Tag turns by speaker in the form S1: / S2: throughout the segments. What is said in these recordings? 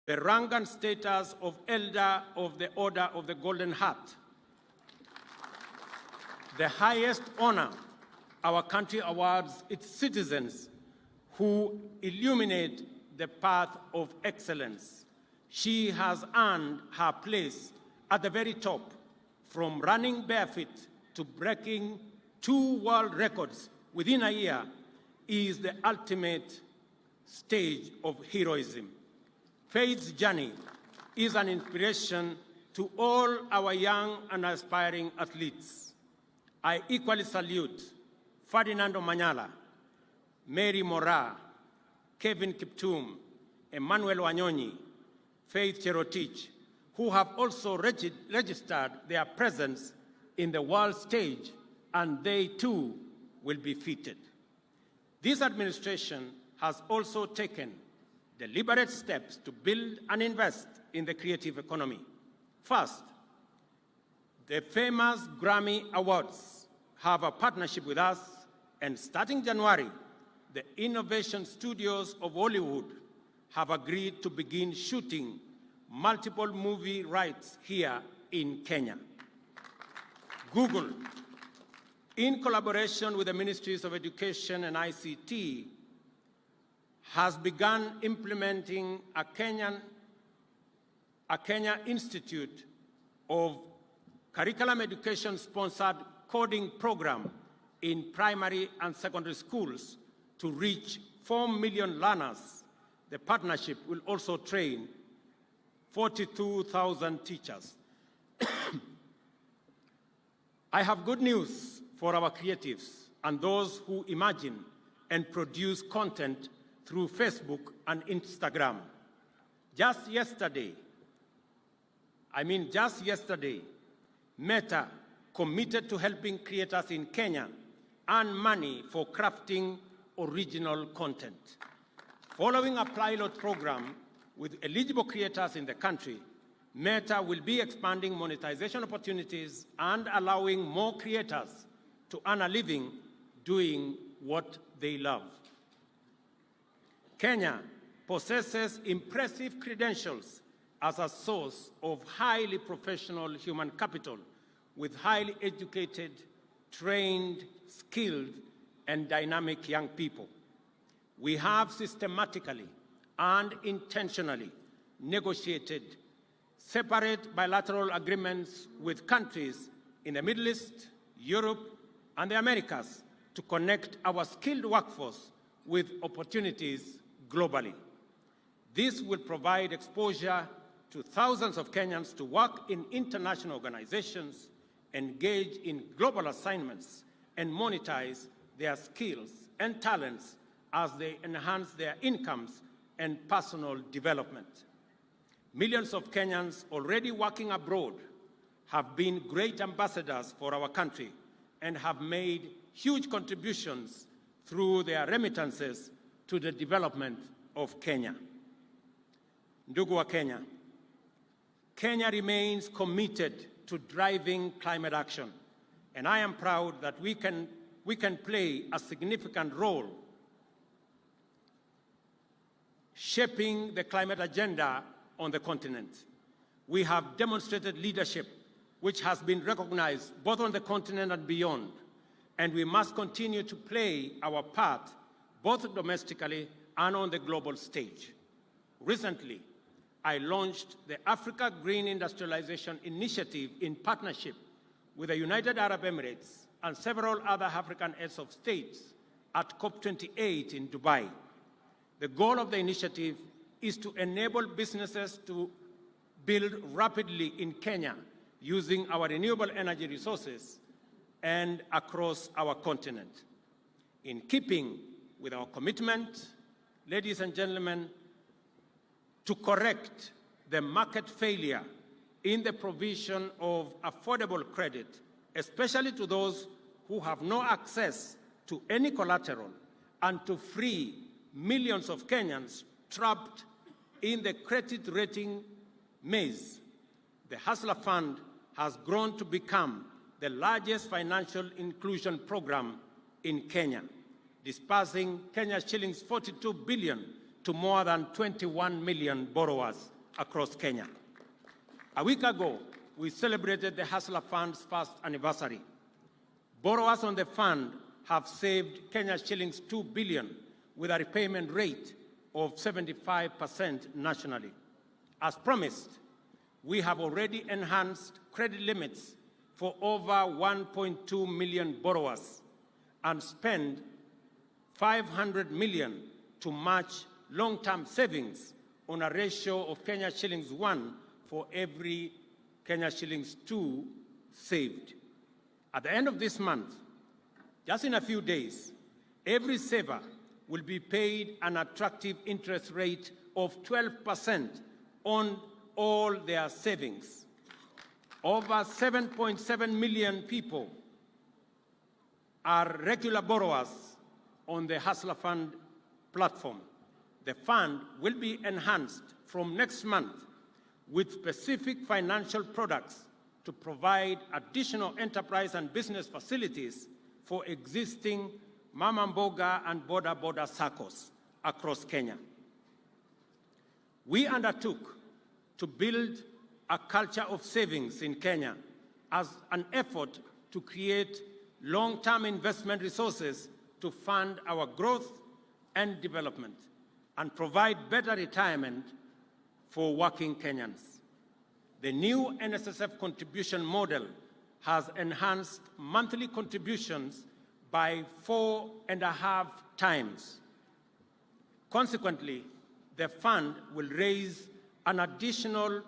S1: the rank and status of Elder of the Order of the Golden Heart, the highest honor our country awards its citizens who illuminate the path of excellence. She has earned her place at the very top, from running barefoot to breaking 2 world records within a year, is the ultimate stage of heroism. Faith's journey is an inspiration to all our young and aspiring athletes. I equally salute Ferdinando Manyala, Mary Mora, Kevin Kiptum, Emmanuel Wanyonyi, Faith Cherotich, who have also registered their presence in the world stage, and they too will be fitted. This administration has also taken deliberate steps to build and invest in the creative economy. First, the famous Grammy Awards have a partnership with us, and starting January, the Innovation Studios of Hollywood have agreed to begin shooting multiple movie rights here in Kenya. Google, in collaboration with the Ministries of Education and ICT, has begun implementing a Kenya Institute of Curriculum Education-sponsored coding program in primary and secondary schools to reach 4 million learners. The partnership will also train 42,000 teachers. I have good news for our creatives and those who imagine and produce content through Facebook and Instagram. Just yesterday, Meta committed to helping creators in Kenya earn money for crafting original content. Following a pilot program with eligible creators in the country, Meta will be expanding monetization opportunities and allowing more creators to earn a living doing what they love. Kenya possesses impressive credentials as a source of highly professional human capital with highly educated, trained, skilled, and dynamic young people. We have systematically and intentionally negotiated separate bilateral agreements with countries in the Middle East, Europe, and the Americas to connect our skilled workforce with opportunities globally. This will provide exposure to thousands of Kenyans to work in international organizations, engage in global assignments, and monetize their skills and talents as they enhance their incomes and personal development. Millions of Kenyans already working abroad have been great ambassadors for our country and have made huge contributions through their remittances to the development of Kenya. Ndugu wa Kenya, Kenya remains committed to driving climate action, and I am proud that we can play a significant role shaping the climate agenda on the continent. We have demonstrated leadership which has been recognized both on the continent and beyond, and we must continue to play our part both domestically and on the global stage. Recently, I launched the Africa Green Industrialization Initiative in partnership with the United Arab Emirates and several other African heads of states at COP28 in Dubai. The goal of the initiative is to enable businesses to build rapidly in Kenya using our renewable energy resources and across our continent. In keeping with our commitment, ladies and gentlemen, to correct the market failure in the provision of affordable credit, especially to those who have no access to any collateral, and to free millions of Kenyans trapped in the credit rating maze, the Hustler Fund has grown to become the largest financial inclusion program in Kenya, dispersing Kenya's shillings 42 billion to more than 21 million borrowers across Kenya. A week ago, we celebrated the Hustler Fund's first anniversary. Borrowers on the fund have saved Kenya shillings 2 billion with a repayment rate of 75% nationally. As promised, we have already enhanced credit limits for over 1.2 million borrowers and spent 500 million to match long-term savings on a ratio of Kenya shillings 1 for every Kenya shillings 2 saved. At the end of this month, just in a few days, every saver will be paid an attractive interest rate of 12% on all their savings. Over 7.7 million people are regular borrowers on the Hustler Fund platform. The fund will be enhanced from next month with specific financial products to provide additional enterprise and business facilities for existing Mama Mboga and Boda Boda SACCOs across Kenya. We undertook to build a culture of savings in Kenya as an effort to create long-term investment resources to fund our growth and development and provide better retirement for working Kenyans. The new NSSF contribution model has enhanced monthly contributions by 4.5 times. Consequently, the fund will raise an additional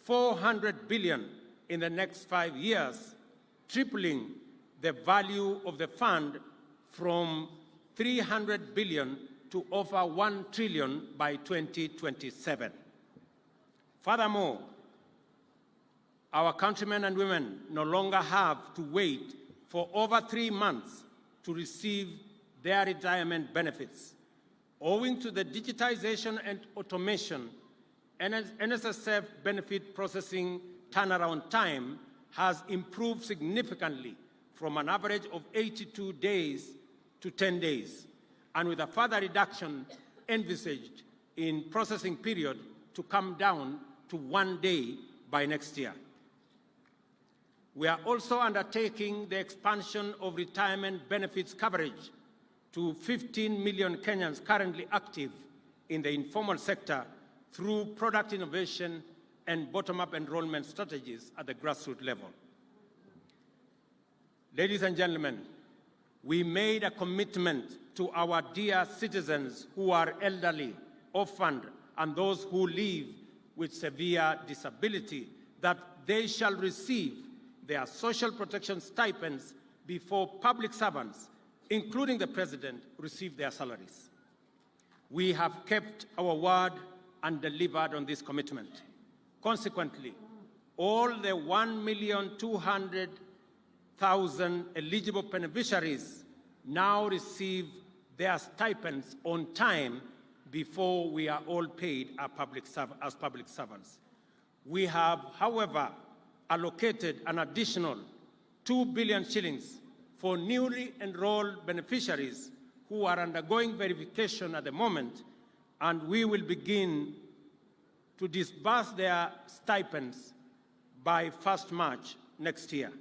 S1: 400 billion in the next 5 years, tripling the value of the fund from 300 billion to over 1 trillion by 2027. Furthermore, our countrymen and women no longer have to wait for over 3 months to receive their retirement benefits. Owing to the digitization and automation, NSSF benefit processing turnaround time has improved significantly from an average of 82 days to 10 days, and with a further reduction envisaged in processing period to come down to 1 day by next year. We are also undertaking the expansion of retirement benefits coverage to 15 million Kenyans currently active in the informal sector through product innovation and bottom-up enrollment strategies at the grassroots level. Ladies and gentlemen, we made a commitment to our dear citizens who are elderly, orphaned, and those who live with severe disability that they shall receive their social protection stipends before public servants, including the President, receive their salaries. We have kept our word and delivered on this commitment. Consequently, all the 1,200,000 eligible beneficiaries now receive their stipends on time before we are all paid as public servants. We have, however, allocated an additional 2 billion shillings for newly enrolled beneficiaries who are undergoing verification at the moment, and we will begin to disburse their stipends by 1st March next year.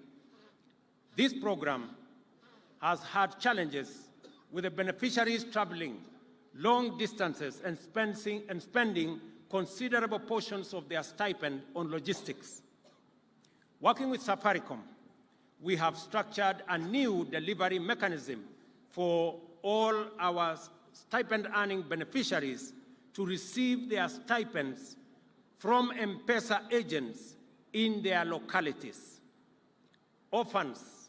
S1: This program has had challenges with the beneficiaries traveling long distances and spending considerable portions of their stipend on logistics. Working with Safaricom, we have structured a new delivery mechanism for all our stipend-earning beneficiaries to receive their stipends from M-Pesa agents in their localities. Orphans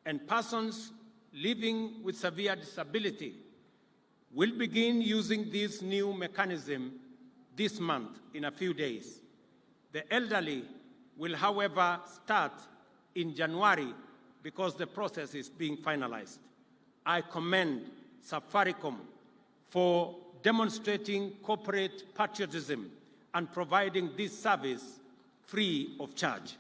S1: and persons living with severe disability will begin using this new mechanism this month in a few days. The elderly will, however, start in January because the process is being finalized. I commend Safaricom for demonstrating corporate patriotism and providing this service free of charge.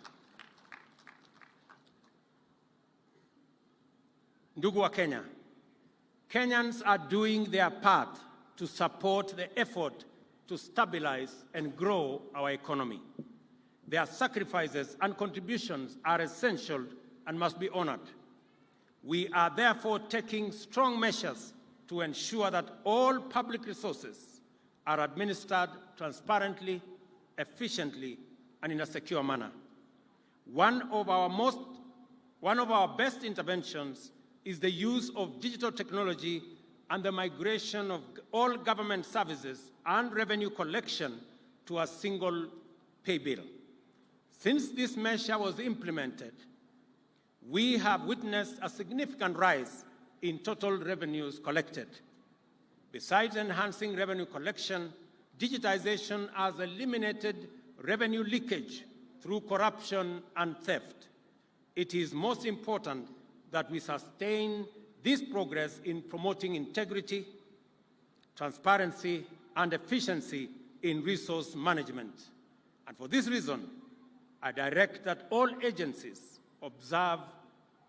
S1: Ndugu wa Kenya, Kenyans are doing their part to support the effort to stabilize and grow our economy. Their sacrifices and contributions are essential and must be honored. We are therefore taking strong measures to ensure that all public resources are administered transparently, efficiently, and in a secure manner. One of our best interventions is the use of digital technology and the migration of all government services and revenue collection to a single pay bill. Since this measure was implemented, we have witnessed a significant rise in total revenues collected. Besides enhancing revenue collection, digitization has eliminated revenue leakage through corruption and theft. It is most important that we sustain this progress in promoting integrity, transparency, and efficiency in resource management. And for this reason, I direct that all agencies observe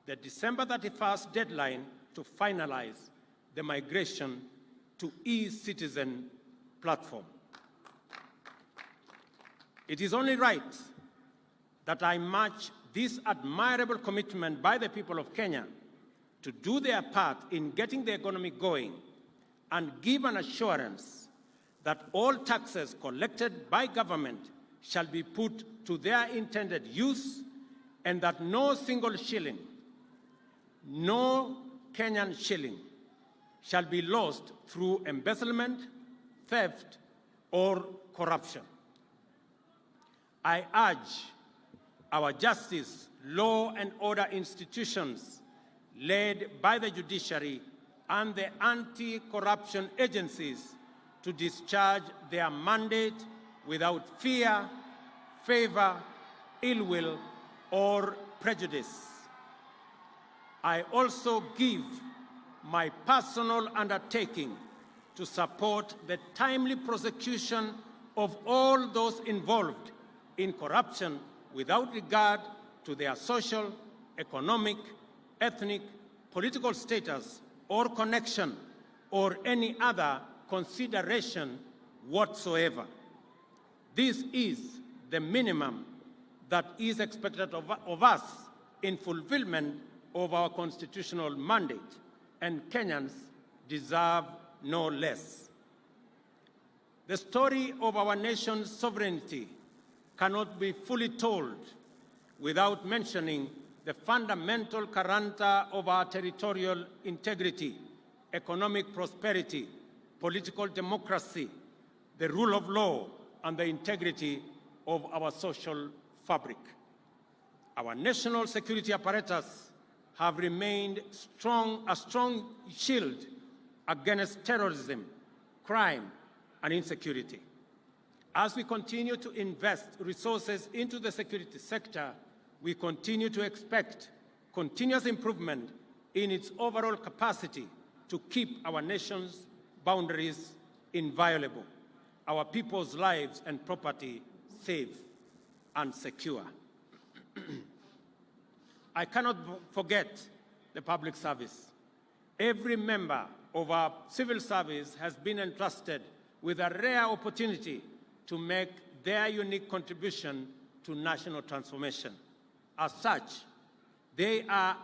S1: the December 31st deadline to finalize the migration to e-Citizen platform. It is only right that I match this admirable commitment by the people of Kenya to do their part in getting the economy going and give an assurance that all taxes collected by government shall be put to their intended use and that no single shilling, no Kenyan shilling, shall be lost through embezzlement, theft, or corruption. I urge our justice, law, and order institutions led by the judiciary and the anti-corruption agencies to discharge their mandate without fear, favor, ill will, or prejudice. I also give my personal undertaking to support the timely prosecution of all those involved in corruption without regard to their social, economic, ethnic, political status, or connection, or any other consideration whatsoever. This is the minimum that is expected of us in fulfillment of our constitutional mandate, and Kenyans deserve no less. The story of our nation's sovereignty cannot be fully told without mentioning the fundamental character of our territorial integrity, economic prosperity, political democracy, the rule of law, and the integrity of our social fabric. Our national security apparatus have remained a strong shield against terrorism, crime, and insecurity. As we continue to invest resources into the security sector, we continue to expect continuous improvement in its overall capacity to keep our nation's boundaries inviolable, our people's lives and property safe and secure. I cannot forget the public service. Every member of our civil service has been entrusted with a rare opportunity to make their unique contribution to national transformation. As such, they are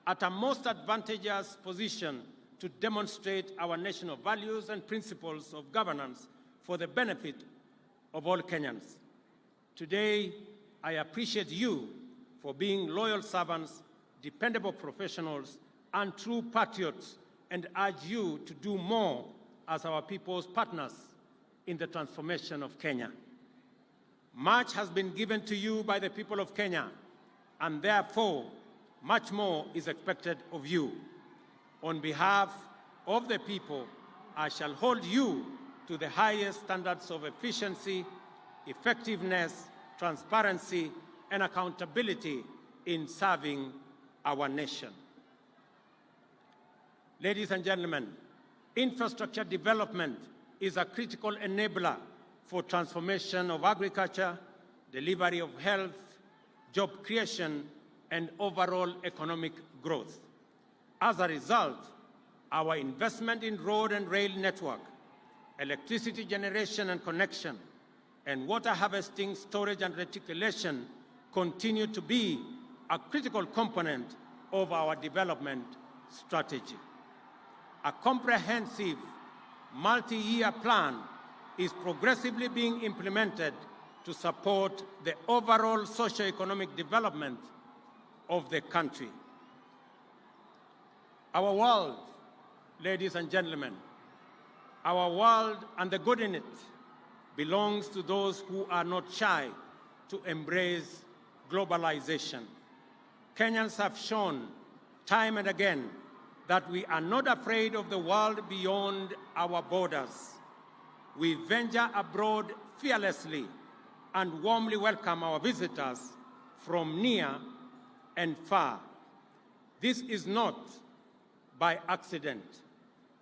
S1: at a most advantageous position to demonstrate our national values and principles of governance for the benefit of all Kenyans. Today, I appreciate you for being loyal servants, dependable professionals, and true patriots, and urge you to do more as our people's partners in the transformation of Kenya. Much has been given to you by the people of Kenya, and therefore, much more is expected of you. On behalf of the people, I shall hold you to the highest standards of efficiency, effectiveness, transparency, and accountability in serving our nation. Ladies and gentlemen, infrastructure development is a critical enabler for transformation of agriculture, delivery of health, job creation, and overall economic growth. As a result, our investment in road and rail network, electricity generation and connection, and water harvesting, storage, and reticulation continue to be a critical component of our development strategy. A comprehensive multi-year plan is progressively being implemented to support the overall socio-economic development of the country. Our world, ladies and gentlemen, our world and the good in it belongs to those who are not shy to embrace globalization. Kenyans have shown time and again that we are not afraid of the world beyond our borders. We venture abroad fearlessly and warmly welcome our visitors from near and far. This is not by accident.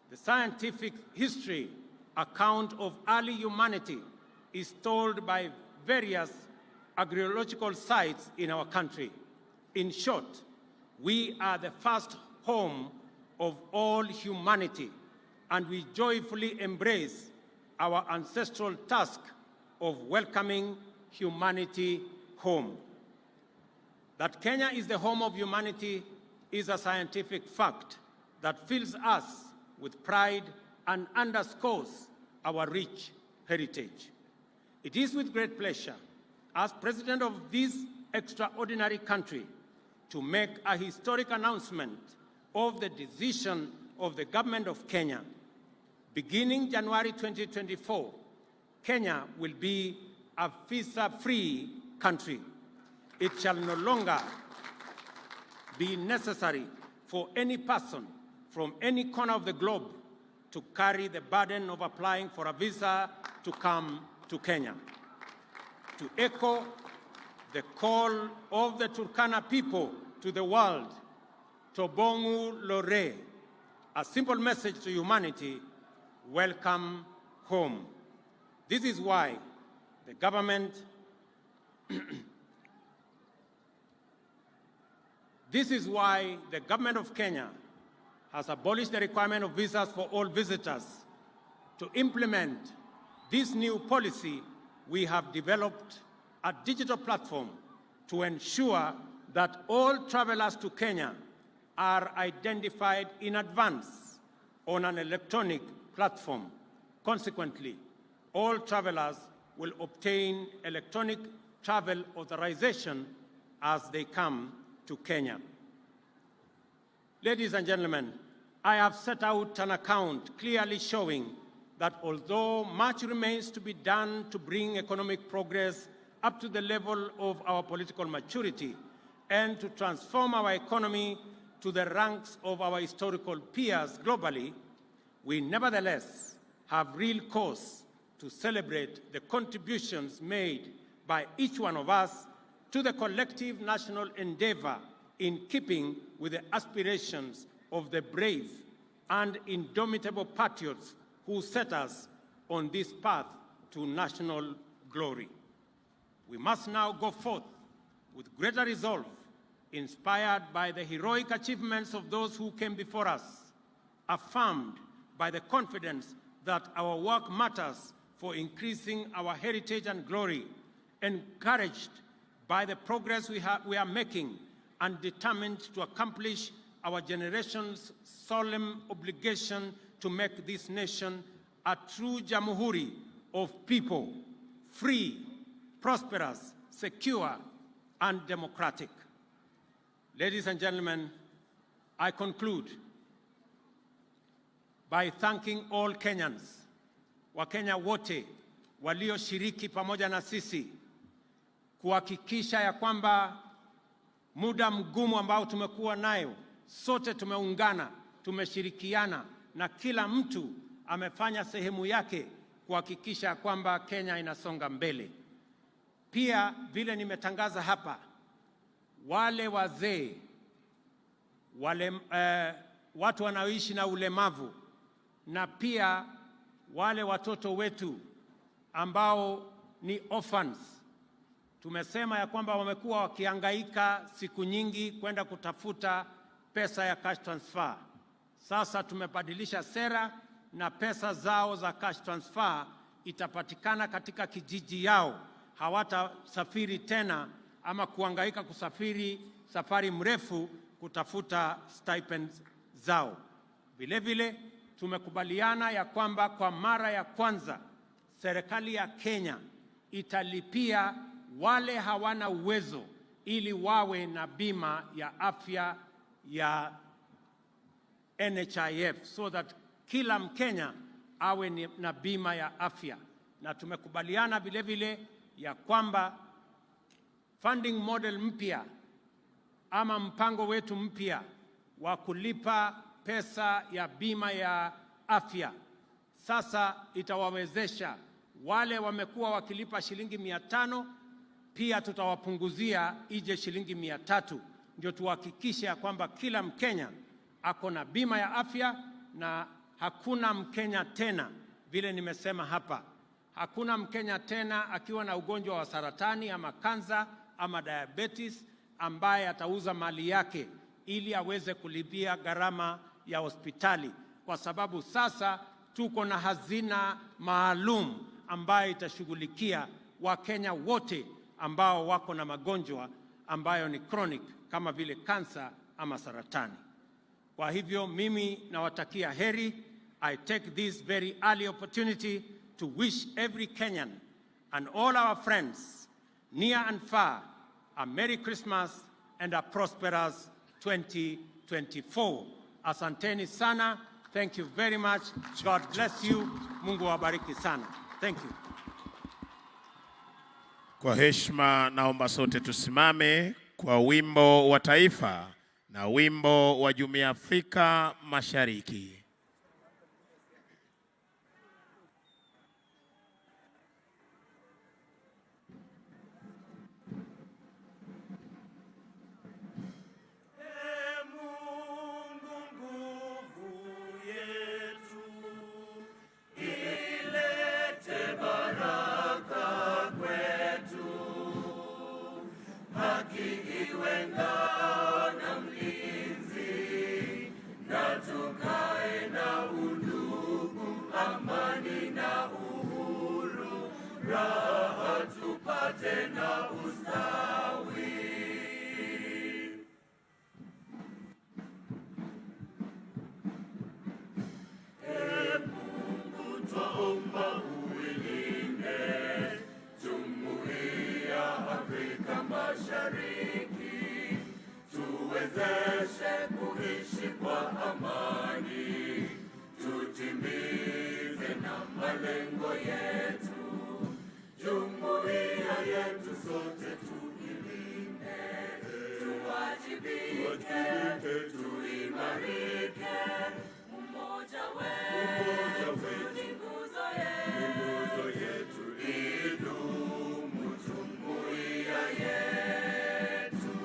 S1: The scientific history account of early humanity is told by various archaeological sites in our country. In short, we are the first home of all humanity, and we joyfully embrace our ancestral task of welcoming humanity home. That Kenya is the home of humanity is a scientific fact that fills us with pride and underscores our rich heritage. It is with great pleasure, as President of this extraordinary country, to make a historic announcement of the decision of the Government of Kenya. Beginning January 2024, Kenya will be a visa-free country. It shall no longer be necessary for any person from any corner of the globe to carry the burden of applying for a visa to come to Kenya. To echo the call of the Turkana people to the world, Tobongu Lore, a simple message to humanity: welcome home. This is why the government of Kenya has abolished the requirement of visas for all visitors. To implement this new policy, we have developed a digital platform to ensure that all travelers to Kenya are identified in advance on an electronic platform. Consequently, all travelers will obtain electronic travel authorization as they come to Kenya. Ladies and gentlemen, I have set out an account clearly showing that although much remains to be done to bring economic progress up to the level of our political maturity and to transform our economy to the ranks of our historical peers globally, we nevertheless have real cause to celebrate the contributions made by each one of us to the collective national endeavor in keeping with the aspirations of the brave and indomitable patriots who set us on this path to national glory. We must now go forth with greater resolve, inspired by the heroic achievements of those who came before us, affirmed by the confidence that our work matters for increasing our heritage and glory, encouraged by the progress we are making, and determined to accomplish our generation's solemn obligation to make this nation a true Jamhuri of people, free, prosperous, secure, and democratic. Ladies and gentlemen, I conclude by thanking all Kenyans, Wakenya wote walioshiriki pamoja na sisi kuhakikisha ya kwamba muda mgumu ambao tumekuwa nayo, sote tumeungana, tumeshirikiana na kila mtu amefanya sehemu yake kuhakikisha kwamba Kenya inasonga mbele. Pia vile nimetangaza hapa, wale wazee, watu wanaoishi na ulemavu, na pia wale watoto wetu ambao ni orphans, tumesema ya kwamba wamekuwa wakihangaika siku nyingi kwenda kutafuta pesa ya cash transfer. Sasa tumebadilisha sera na pesa zao za cash transfer itapatikana katika kijiji yao. Hawatasafiri tena ama kuhangaika kusafiri safari mrefu kutafuta stipends zao. Vile vile tumekubaliana ya kwamba kwa mara ya kwanza serikali ya Kenya italipia wale hawana uwezo ili wawe na bima ya afya ya NHIF, so that kila Mkenya awe na bima ya afya. Na tumekubaliana vile vile ya kwamba funding model mpya ama mpango wetu mpya wa kulipa pesa ya bima ya afya sasa itawawezesha wale wamekuwa wakilipa shilingi 500, pia tutawapunguzia ije shilingi 300, ndio tuhakikishe kwamba kila Mkenya ako na bima ya afya. Na hakuna Mkenya tena, vile nimesema hapa, hakuna Mkenya tena akiwa na ugonjwa wa saratani ama kansa ama diabetes ambaye atauza mali yake ili aweze kulipia gharama ya hospitali, kwa sababu sasa tuko na hazina maalum ambayo itashughulikia Wakenya wote ambao wako na magonjwa ambayo ni chronic kama vile kansa ama saratani. Kwa hivyo mimi nawatakia heri. I take this very early opportunity to wish every Kenyan and all our friends near and far a Merry Christmas and a prosperous 2024. Asanteni sana. Thank you very much. God bless you. Mungu wabariki sana. Thank you.
S2: Kwa heshima naomba sote tusimame kwa wimbo wa taifa na wimbo wa Jumuiya ya Afrika Mashariki.
S3: Raha tupate na ustawi. Mungu twaomba uilinde Jamhuri ya Afrika Mashariki, tuwezeshe kuishi kwa amani, tutimize na malengo yetu. Jumuiya yetu sote tuilinde, tuwajibike, tuimarike. Umoja wetu ni nguzo yetu, idumu jumuiya yetu.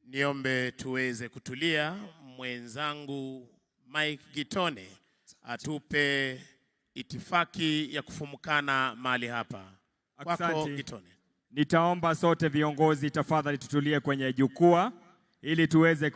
S2: Niombe tuweze kutulia. Mwenzangu Mike Gitone atupe itifaki ya kufumukana mahali hapa. Kwako Gitone.
S4: Nitaomba sote viongozi tafadhali tutulie kwenye jukwaa ili tuweze